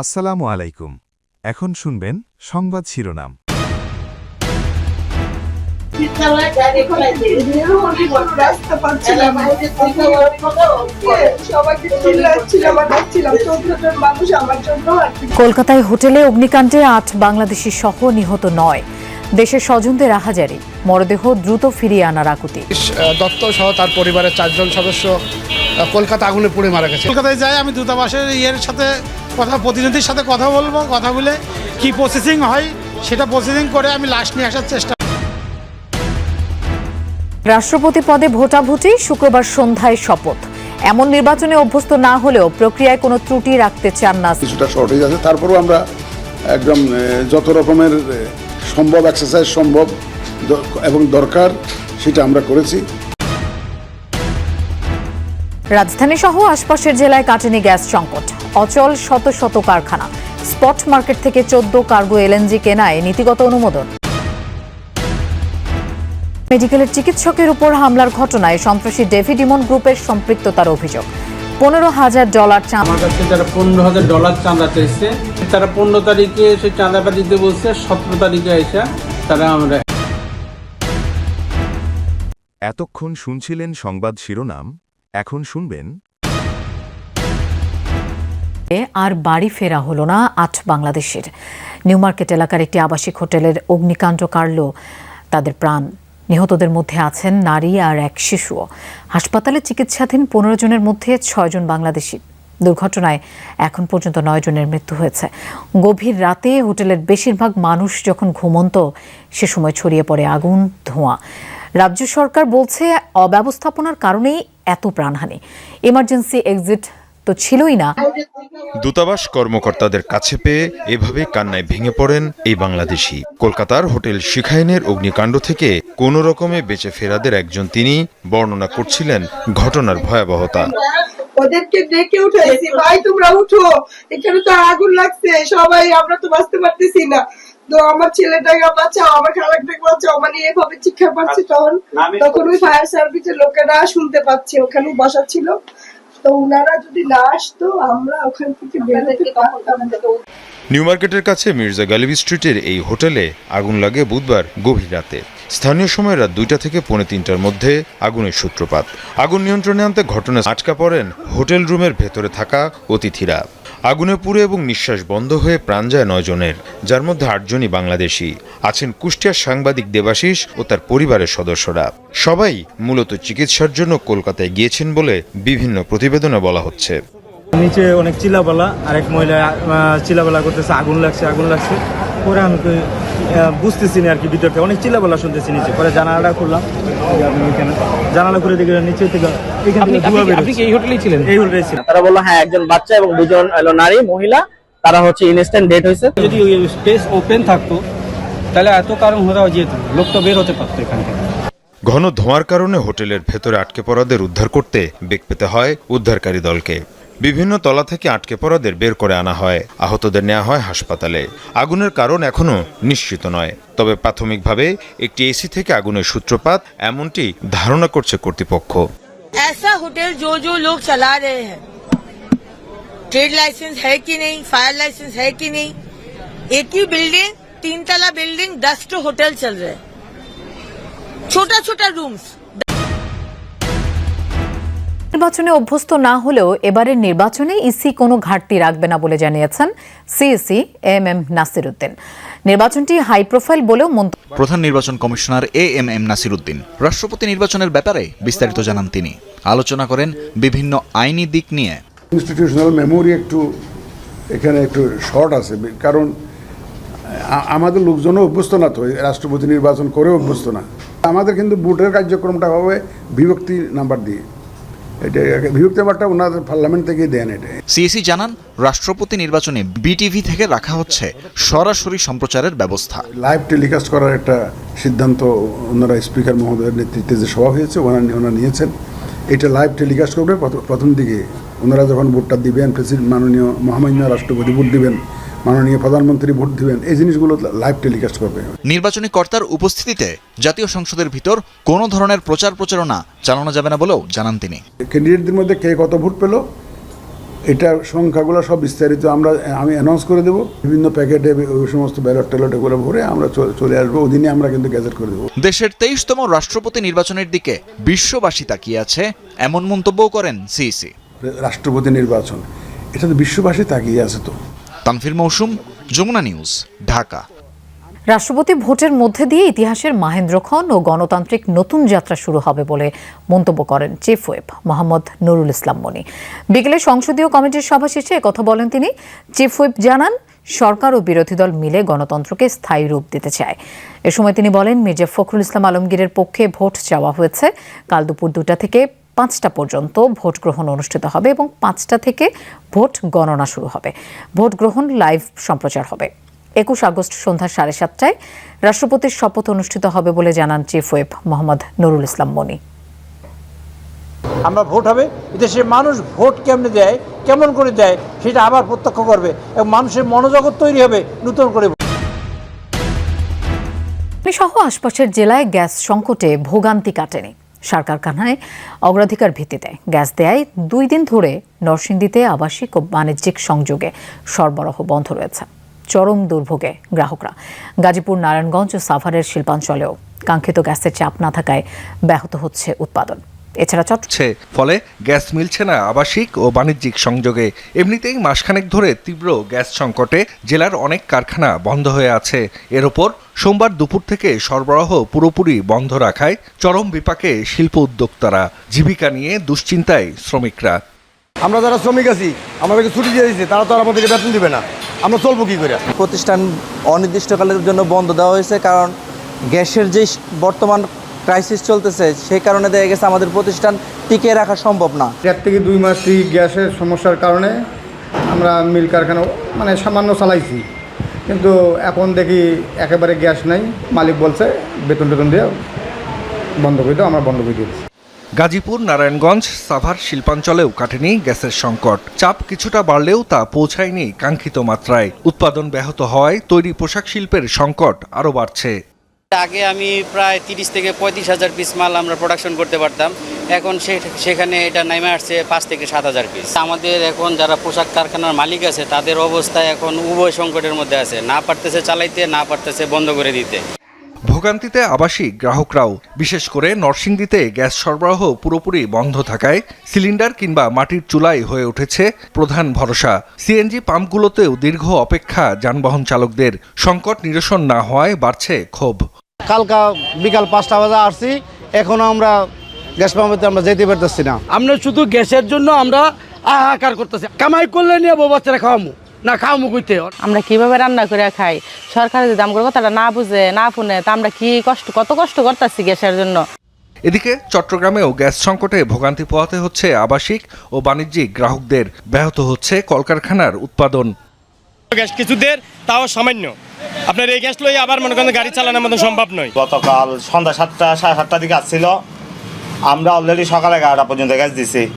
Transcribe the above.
আসসালামু আলাইকুম। এখন শুনবেন সংবাদ শিরোনাম। কলকাতায় হোটেলে অগ্নিকাণ্ডে ৮ বাংলাদেশি সহ নিহত ৯। দেশের স্বজনদের আহাজারি, মরদেহ দ্রুত ফিরিয়ে আনার আকুতি। দত্ত সহ তার পরিবারের 4 জন সদস্য কলকাতা আগুনে পুড়ে মারা গেছে। কলকাতায় যাই, আমি দূতাবাসের সাথে প্রতিনিধির সাথে কথা বলবো, কথা বলে কি প্রসেসিং হয় সেটা প্রসেসিং করে আমি লাশ নিয়ে আসার চেষ্টা। রাষ্ট্রপতি পদে ভোটাভুটি, শুক্রবার সন্ধ্যায় শপথ। এমন নির্বাচনে অভ্যস্ত না হলেও প্রক্রিয়ায় কোনো ত্রুটি রাখতে চান না। কিছুটা শর্টেজ আছে, তারপরেও আমরা একদম যত রকমের সম্ভব এক্সারসাইজ সম্ভব এবং দরকার সেটা আমরা করেছি। রাজধানী সহ আশপাশের জেলায় কাটেনি গ্যাস সংকট, অচল শত শত কারখানা। স্পট মার্কেট থেকে 14 কার্গো এলএনজি কেনায় নীতিগত অনুমোদন। মেডিকেলের চিকিৎসকের উপর হামলার ঘটনায় সন্ত্রাসী ডেভিড ইমন গ্রুপের সম্পৃক্ততার অভিযোগ। $15,000 চাঁদা। আমার কাছে যারা $15,000 চাঁদা চাইছে, তারা 15 তারিখে এসে চাঁদাটা দিতে বলছে, 17 তারিখে এসে তারা আমরা। এতক্ষণ শুনছিলেন সংবাদ শিরোনাম, এখন শুনবেন। আর বাড়ি ফেরা হলো না ৮ বাংলাদেশের। নিউ মার্কেট এলাকার একটি আবাসিক হোটেলের অগ্নিকাণ্ড কাড়ল তাদের প্রাণ। নিহতদের মধ্যে আছেন নারী আর এক শিশুও। হাসপাতালে চিকিৎসাধীন 15 জনের মধ্যে 6 জন বাংলাদেশি। দুর্ঘটনায় এখন পর্যন্ত 9 জনের মৃত্যু হয়েছে। গভীর রাতে হোটেলের বেশিরভাগ মানুষ যখন ঘুমন্ত, সে সময় ছড়িয়ে পড়ে আগুন, ধোঁয়া। রাজ্য সরকার বলছে অব্যবস্থাপনার কারণেই এত প্রাণহানি। এমার্জেন্সি এক্সিট তো ছিলই না। দূতাবাস কর্মকর্তাদের কাছে পেয়ে এভাবে কান্নায় ভেঙে পড়েন এই বাংলাদেশি। কলকাতার হোটেল শিখাইনের অগ্নিকাণ্ড থেকে কোনো রকমে বেঁচে ফেরাদের একজন তিনি বর্ণনা করছিলেন ঘটনার ভয়াবহতা। ওদেরকে ডেকে উঠাইছি, ভাই তোমরা উঠো, এখানে তো আগুন লাগছে, সবাই আমরা তো বাঁচতে পারতেছি না, তো আমার ছেলেটাকে বাঁচাও, আমার খালাটাকে বাঁচাও, মানে এভাবে চিৎকার পাচ্ছি। তখন ওই ফায়ার সার্ভিসের লোকেরা শুনতে পাচ্ছে, ওখানে বসা ছিল, তো ওনারা যদি না আসতো আমরা ওখান থেকে বেরোতে পারতাম না। নিউ মার্কেটের কাছে মির্জা গালিব স্ট্রিটের এই হোটেলে আগুন লাগে বুধবার গভীর রাতে। স্থানীয় সময় রাত 2টা থেকে 2:45টার মধ্যে আগুনের সূত্রপাত। আগুন নিয়ন্ত্রণে আনতে ঘটনায় আটকা পড়েন হোটেল রুমের ভেতরে থাকা অতিথিরা। আগুনে পুড়ে এবং নিঃশ্বাস বন্ধ হয়ে প্রাণ যায় 9 জনের, যার মধ্যে 8 জনই বাংলাদেশি। আছেন কুষ্টিয়ার সাংবাদিক দেবাশিস ও তার পরিবারের সদস্যরা। সবাই মূলত চিকিৎসার জন্য কলকাতায় গিয়েছেন বলে বিভিন্ন প্রতিবেদনে বলা হচ্ছে। নিচে অনেক চিল্লাপালা, আরেক মহিলা চিল্লাপালা করতেছে, আগুন লাগছে আগুন লাগছে। পরে আমি বুঝতেছি না আর কি, ভিতর থেকে অনেক চিল্লাপালা শুনতেছি নিচে। পরে জানালাটা খুললাম, জানালা খুলে দেখে নিচে থেকে এই হোটেলেই ছিলেন। এই হোটেলেই ছিলেন। তারা বললো হ্যাঁ, একজন বাচ্চা এবং 2 জন নারী মহিলা, তারা হচ্ছে ইনস্ট্যান্ট ডেথ হয়েছে। যদি স্পেস ওপেন থাকতো তাহলে এত কারণ হওয়া যেত, লোক তো বের হতে পারতো এখান থেকে। ঘন ধোঁয়ার কারণে হোটেলের ভেতরে আটকে পড়াদের উদ্ধার করতে বেগ পেতে হয় উদ্ধারকারী দলকে। বিভিন্ন তলা থেকে আটকে পড়াদের বের করে আনা হয়, আহতদের নেওয়া হয় হাসপাতালে। আগুনের কারণ এখনো নিশ্চিত নয়, তবে প্রাথমিকভাবে একটি এসি থেকে আগুনের সূত্রপাত এমনটি ধারণা করছে কর্তৃপক্ষ। ऐसा होटल जो लोग चला रहे हैं, ट्रेड लाइसेंस है कि नहीं, फायर लाइसेंस है कि नहीं, एक ही बिल्डिंग 3 तला बिल्डिंग 10 होटल चल रहे, छोटा छोटा रूम्स। নির্বাচনে অভ্যস্ত না হলেও এবারের নির্বাচনে ইসি কোনো ঘাটতি রাখবে না বলে জানিয়েছেন সিইসি এম নাসির উদ্দিন। নির্বাচনটি হাই প্রোফাইল বলেও প্রধান নির্বাচন কমিশনার এম নাসির উদ্দিন রাষ্ট্রপতি নির্বাচনের ব্যাপারে বিস্তারিত জানান। তিনি আলোচনা করেন বিভিন্ন আইনি দিক নিয়ে। ইনস্টিটিউশনাল মেমোরি এখানে একটু শর্ট আছে, কারণ আমাদের লোকজনও অভ্যস্ত না, তো রাষ্ট্রপতি নির্বাচন করে অভ্যস্ত না। আমাদের কিন্তু ভোটের কার্যক্রমটা হবে বিভক্তি নাম্বার দিয়ে, এটা বিভক্তি নাম্বারটা ওনাদের পার্লামেন্ট থেকে দেন। এটা সিইসি জানান, রাষ্ট্রপতি নির্বাচনে বিটিভি থেকে রাখা হচ্ছে সরাসরি সম্প্রচারের ব্যবস্থা। লাইভ টেলিকাস্ট করার একটা সিদ্ধান্ত ওনারা স্পিকার মহোদয়ের নেতৃত্বে যে সভা হয়েছে ওনারা নিয়েছেন। এটা লাইভ টেলিকাস্ট করবে প্রথম দিকে, ওনারা যখন ভোটটা দিবেন, প্রেসিডেন্ট মাননীয় মহামান্য রাষ্ট্রপতি ভোট দিবেন, মাননীয় প্রধানমন্ত্রী ভোট দিবেন, এই জিনিসগুলো লাইভ টেলিকাস্ট করবে। নির্বাচনী কর্তার উপস্থিতিতে জাতীয় সংসদের ভিতর কোনো ধরনের প্রচারণা চালানো যাবে না বলেও জানান তিনি। ক্যান্ডিডেটদের মধ্যে কে কত ভোট পেল এটার সংখ্যাগুলো সব বিস্তারিত আমি অ্যানাউন্স করে দেবো, বিভিন্ন প্যাকেটে ওই সমস্ত ব্যালট ট্যালট এগুলো ভরে আমরা চলে আসবো, ওদিনে আমরা কিন্তু গ্যাজেট করে দেবো। দেশের 23তম রাষ্ট্রপতি নির্বাচনের দিকে বিশ্ববাসী তাকিয়ে আছে এমন মন্তব্য করেন সিইসি। রাষ্ট্রপতি নির্বাচন, এটা তো বিশ্ববাসী তাকিয়ে আছে। তো তানফির মৌসুম, যমুনা নিউজ, ঢাকা। রাষ্ট্রপতি ভোটের মধ্যে দিয়ে ইতিহাসের মাহেন্দ্রক্ষণ ও গণতান্ত্রিক নতুন যাত্রা শুরু হবে বলে মন্তব্য করেন চিফ হুইপ মোহাম্মদ নুরুল ইসলাম মনি। বিকেলে সংসদীয় কমিটির সভা শেষে একথা বলেন তিনি। চিফ হুইপ জানান, সরকার ও বিরোধী দল মিলে গণতন্ত্রকে স্থায়ী রূপ দিতে চায়। এ সময় তিনি বলেন, মির্জা ফখরুল ইসলাম আলমগীরের পক্ষে ভোট চাওয়া হয়েছে। কাল দুপুর 2টা থেকে 5টা পর্যন্ত ভোট গ্রহণ অনুষ্ঠিত হবে এবং 5টা থেকে ভোট গণনা শুরু হবে। ভোট গ্রহণ লাইভ সম্প্রচার হবে। 21 আগস্ট সন্ধ্যা 7:30টায় রাষ্ট্রপতির শপথ অনুষ্ঠিত হবে বলে জানান চিফ হুইপ মোহাম্মদ নুরুল ইসলাম মনি। আমরা ভোট হবে, দেশের মানুষ ভোট কেমনে দেয়, কেমন করে দেয় সেটা আবার প্রত্যক্ষ করবে এবং মানুষের মনোজগৎ তৈরি হবে নতুন করে। সহ আশপাশের জেলায় গ্যাস সংকটে ভোগান্তি কাটেনি। সার কারখানায় অগ্রাধিকার ভিত্তিতে গ্যাস দেয় 2 দিন ধরে নরসিংদীতে আবাসিক ও বাণিজ্যিক সংযোগে সরবরাহ বন্ধ রয়েছে। চরম দুর্ভোগে গ্রাহকরা। গাজীপুর, নারায়ণগঞ্জ ও সাভারের শিল্পাঞ্চলেও কাঙ্ক্ষিত গ্যাসের চাপ না থাকায় ব্যাহত হচ্ছে উৎপাদন। এছাড়া ফলে গ্যাস মিলছে না আবাসিক ও বাণিজ্যিক সংযোগে। এমনিতেই মাসখানেক ধরে তীব্র গ্যাস সংকটে জেলার অনেক কারখানা বন্ধ হয়ে আছে। এর ওপর সোমবার দুপুর থেকে সরবরাহ পুরোপুরি বন্ধ রাখায় চরম বিপাকে শিল্প উদ্যোক্তারা। জীবিকা নিয়ে দুশ্চিন্তায় শ্রমিকরা। আমরা যারা শ্রমিক আছি, আমাদেরকে ছুটি দিয়ে দিচ্ছে, তারা তো আর আমাদেরকে বেতন দিবে না, আমরা চলবো কি করে? প্রতিষ্ঠান অনির্দিষ্টকালের জন্য বন্ধ দেওয়া হয়েছে, কারণ গ্যাসের যে বর্তমান ক্রাইসিস চলতেছে সেই কারণে দেখা গেছে আমাদের প্রতিষ্ঠান টিকে রাখা সম্ভব না। 1 থেকে 2 মাস গ্যাসের সমস্যার কারণে আমরা মিল কারখানা সামান্য চালাইছি, কিন্তু এখন দেখি একেবারে গ্যাস নাই। মালিক বলছে বেতন দিয়ে বন্ধ করে দাও, আমরা বন্ধ করে দিয়েছি। গাজীপুর, নারায়ণগঞ্জ, সাভার শিল্পাঞ্চলেও কাটেনি গ্যাসের সংকট। চাপ কিছুটা বাড়লেও তা পৌঁছায়নি কাঙ্ক্ষিত মাত্রায়। উৎপাদন ব্যাহত হওয়ায় তৈরি পোশাক শিল্পের সংকট আরও বাড়ছে। আগে আমি প্রায় 30 থেকে 35,000 পিস মাল আমরা প্রোডাকশন করতে পারতাম, এখন সেখানে এটা নেমে আসছে 5 থেকে 7,000 পিস। আমাদের এখন যারা পোশাক কারখানার মালিক আছে তাদের অবস্থা এখন উভয় সংকটের মধ্যে আছে, না পারতেছে চালাইতে, না পারতেছে বন্ধ করে দিতে। ভোগান্তিতে আবাসিক গ্রাহকরাও। বিশেষ করে নরসিংদীতে গ্যাস সরবরাহ পুরোপুরি বন্ধ থাকায় সিলিন্ডার কিংবা মাটির চুলাই হয়ে উঠেছে প্রধান ভরসা। সিএনজি পাম্পগুলোতেও দীর্ঘ অপেক্ষা যানবাহন চালকদের। সংকট নিরসন না হওয়ায় বাড়ছে ক্ষোভ। কালকা বিকাল 5টা বাজে আসছি, এখনো আমরা গ্যাস পাম্পে আমরা যেতে পারতেছি না। আমরা শুধু গ্যাসের জন্য আমরা হাহাকার করতেছি। কামাই করলে নিয়ে বউ বাচ্চারা খাওয়ামু না, খাওয়ামু কইতে আমরা কিভাবে রান্না করে খাই, সরকার যদি আমগুলো কথাটা না বুঝে না শুনে তা আমরা কি কত কষ্ট করতেছি গ্যাসের জন্য। এদিকে চট্টগ্রামেও গ্যাস সংকটে ভোগান্তি পোহাতে হচ্ছে আবাসিক ও বাণিজ্যিক গ্রাহকদের। ব্যাহত হচ্ছে কলকারখানার উৎপাদন। গ্যাস কিছুদের তাও সামান্য, আপনার এই গ্যাস লই আবার মনে করেন গাড়ি চালানোর মতো সম্ভব নয়। গতকাল সন্ধ্যা 7টা, 7:30 দিকে আসছিল, আমরা অলরেডি সকালে 11টা পর্যন্ত গ্যাস দিছি।